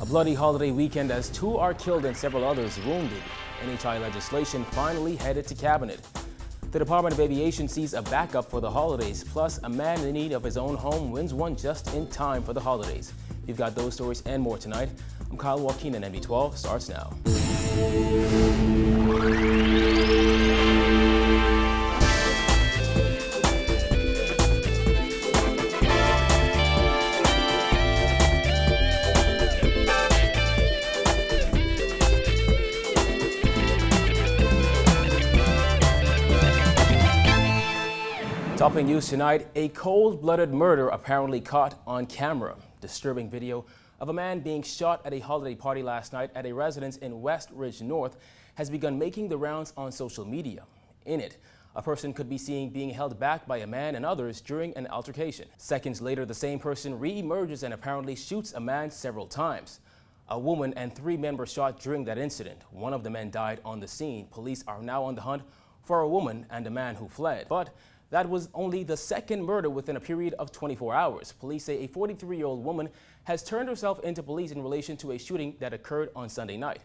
A bloody holiday weekend as 2 are killed and several others wounded. NHI legislation finally headed to cabinet. The Department of Aviation sees a backup for the holidays, plus a man in need of his own home wins one just in time for the holidays. We've got those stories and more tonight. I'm Kyle Joaquin and NB12 starts now. Topping news tonight, a cold-blooded murder apparently caught on camera. Disturbing video of a man being shot at a holiday party last night at a residence in West Ridge North has begun making the rounds on social media. In it, a person could be seen being held back by a man and others during an altercation. Seconds later, the same person re-emerges and apparently shoots a man several times. A woman and 3 men were shot during that incident. One of the men died on the scene. Police are now on the hunt for a woman and a man who fled. But that was only the second murder within a period of 24 hours. Police say a 43-year-old woman has turned herself into police in relation to a shooting that occurred on Sunday night.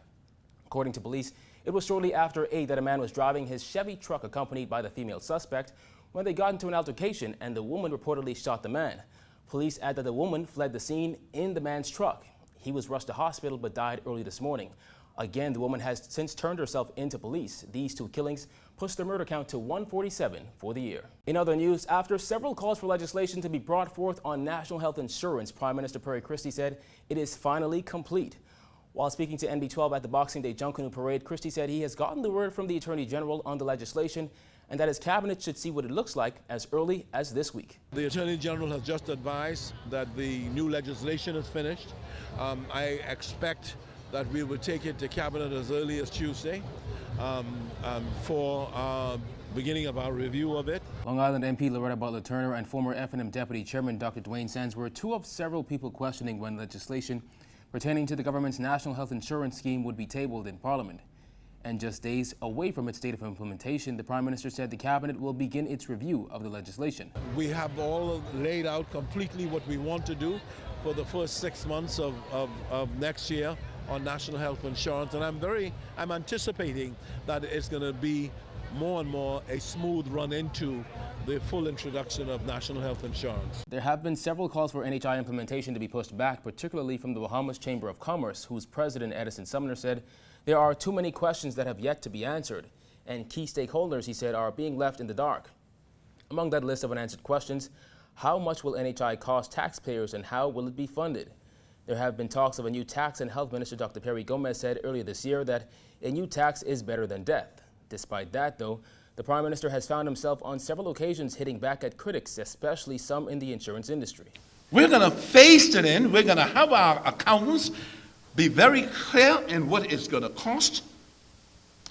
According to police, it was shortly after 8 that a man was driving his Chevy truck accompanied by the female suspect when they got into an altercation and the woman reportedly shot the man. Police add that the woman fled the scene in the man's truck. He was rushed to hospital but died early this morning. Again, the woman has since turned herself into police. These 2 killings push the murder count to 147 for the year. In other news, after several calls for legislation to be brought forth on national health insurance, Prime Minister Perry Christie said it is finally complete. While speaking to NB12 at the Boxing Day Junkanoo Parade, Christie said he has gotten the word from the Attorney General on the legislation and that his cabinet should see what it looks like as early as this week. The Attorney General has just advised that the new legislation is finished. I expect that we will take it to cabinet as early as Tuesday for beginning of our review of it. Long Island MP Loretta Butler Turner and former F&M Deputy Chairman Dr. Dwayne Sands were 2 of several people questioning when legislation pertaining to the government's national health insurance scheme would be tabled in Parliament. And just days away from its date of implementation, the Prime Minister said the cabinet will begin its review of the legislation. We have all laid out completely what we want to do for the first 6 months of next year on national health insurance, and I'm anticipating that it's going to be more and more a smooth run into the full introduction of national health insurance. There have been several calls for NHI implementation to be pushed back, particularly from the Bahamas Chamber of Commerce, whose president Edison Sumner said there are too many questions that have yet to be answered, and key stakeholders, he said, are being left in the dark. Among that list of unanswered questions, how much will NHI cost taxpayers and how will it be funded? There have been talks of a new tax, and Health Minister Dr. Perry Gomez said earlier this year that a new tax is better than death. Despite that, though, the Prime Minister has found himself on several occasions hitting back at critics, especially some in the insurance industry. We're going to phase it in. We're going to have our accountants be very clear in what it's going to cost.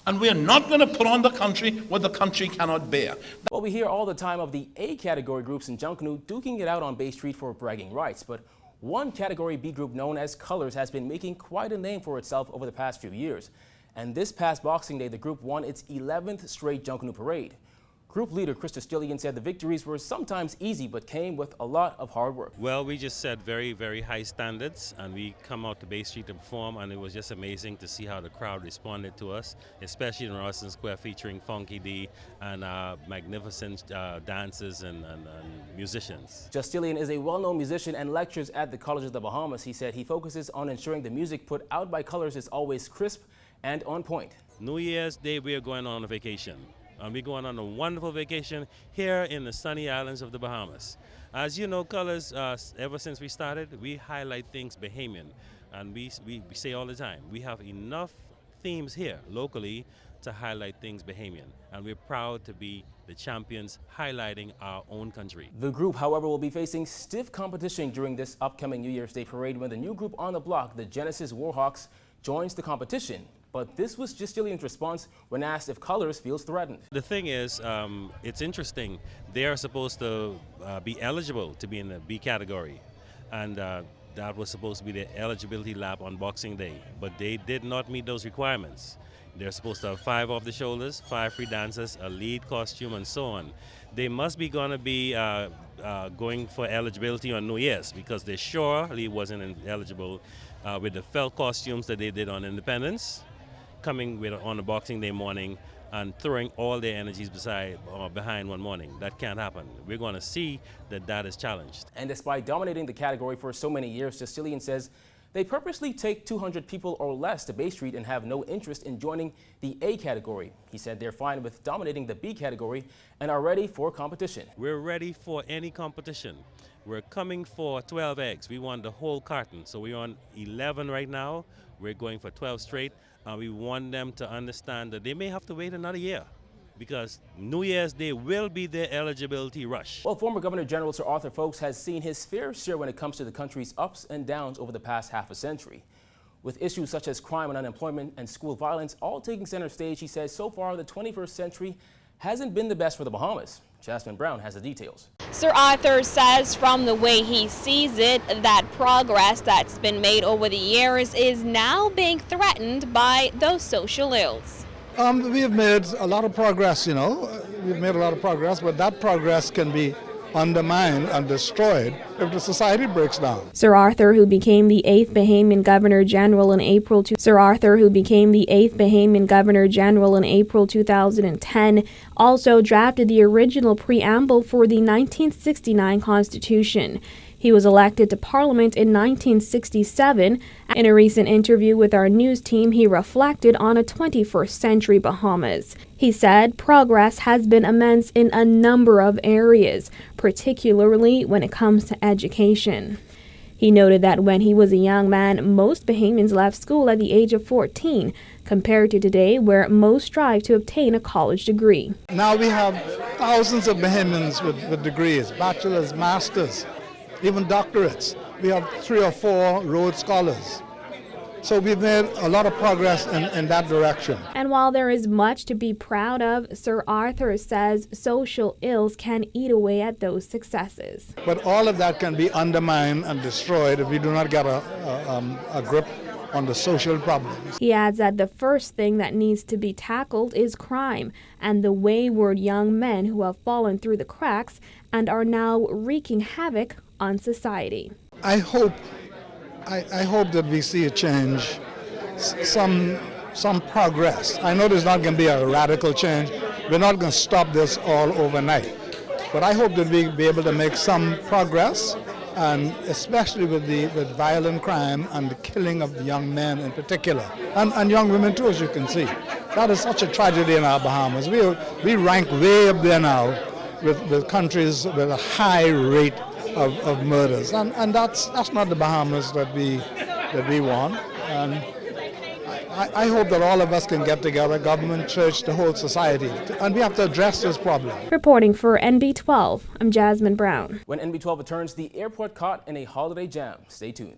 And we're not going to put on the country what the country cannot bear. Well, we hear all the time of the A category groups in Junkanoo duking it out on Bay Street for bragging rights, but one Category B group known as Colors has been making quite a name for itself over the past few years. And this past Boxing Day, the group won its 11th straight Junkanoo Parade. Group leader Chris Stillian said the victories were sometimes easy but came with a lot of hard work. Well, we just set very, very high standards, and we come out to Bay Street to perform, and it was just amazing to see how the crowd responded to us, especially in Rawson Square featuring Funky D and magnificent dancers and musicians. Stillian is a well-known musician and lectures at the College of the Bahamas. He said he focuses on ensuring the music put out by Colors is always crisp and on point. New Year's Day, we are going on a vacation. And we're going on a wonderful vacation here in the sunny islands of the Bahamas. As you know, Colors, ever since we started, we highlight things Bahamian. And we say all the time, we have enough themes here locally to highlight things Bahamian. And we're proud to be the champions highlighting our own country. The group, however, will be facing stiff competition during this upcoming New Year's Day parade when the new group on the block, the Genesis Warhawks, joins the competition. But this was Stillian's response when asked if Colors feels threatened. The thing is, it's interesting. They are supposed to be eligible to be in the B category. And that was supposed to be their eligibility lap on Boxing Day. But they did not meet those requirements. They're supposed to have 5 off the shoulders, 5 free dancers, a lead costume, and so on. They must be going to be going for eligibility on New Year's because they surely wasn't eligible with the felt costumes that they did on Independence, coming on a Boxing Day morning and throwing all their energies behind one morning. That can't happen. We're going to see that is challenged. And despite dominating the category for so many years, Castilian says they purposely take 200 people or less to Bay Street and have no interest in joining the A category. He said they're fine with dominating the B category and are ready for competition. We're ready for any competition. We're coming for 12 eggs. We want the whole carton. So we're on 11 right now. We're going for 12 straight. And we want them to understand that they may have to wait another year, because New Year's Day will be their eligibility rush. Well, former Governor General Sir Arthur Folkes has seen his fair share when it comes to the country's ups and downs over the past half a century. With issues such as crime and unemployment and school violence all taking center stage, he says so far the 21st century hasn't been the best for the Bahamas. Jasmine Brown has the details. Sir Arthur says from the way he sees it, that progress that's been made over the years is now being threatened by those social ills. We have made a lot of progress, we've made a lot of progress, but that progress can be undermined and destroyed if the society breaks down. Sir Arthur, who became the 8th Bahamian Governor General in April 2010, also drafted the original preamble for the 1969 Constitution. He was elected to Parliament in 1967. In a recent interview with our news team, he reflected on a 21st century Bahamas. He said progress has been immense in a number of areas, particularly when it comes to education. He noted that when he was a young man, most Bahamians left school at the age of 14, compared to today where most strive to obtain a college degree. Now we have thousands of Bahamians with degrees, bachelor's, master's, even doctorates. We have 3 or 4 Rhodes Scholars. So we've made a lot of progress in that direction. And while there is much to be proud of, Sir Arthur says social ills can eat away at those successes. But all of that can be undermined and destroyed if we do not get a grip on the social problems. He adds that the first thing that needs to be tackled is crime and the wayward young men who have fallen through the cracks and are now wreaking havoc on society. I hope that we see a change, some progress. I know there's not going to be a radical change. We're not going to stop this all overnight. But I hope that we'll be able to make some progress, and especially with violent crime and the killing of young men in particular, and young women too, as you can see. That is such a tragedy in our Bahamas. We rank way up there now with countries with a high rate of murders, and that's not the Bahamas that we want. And I hope that all of us can get together, government, church, the whole society, and we have to address this problem. Reporting for NB12, I'm Jasmine Brown. When NB12 returns, the airport caught in a holiday jam. Stay tuned.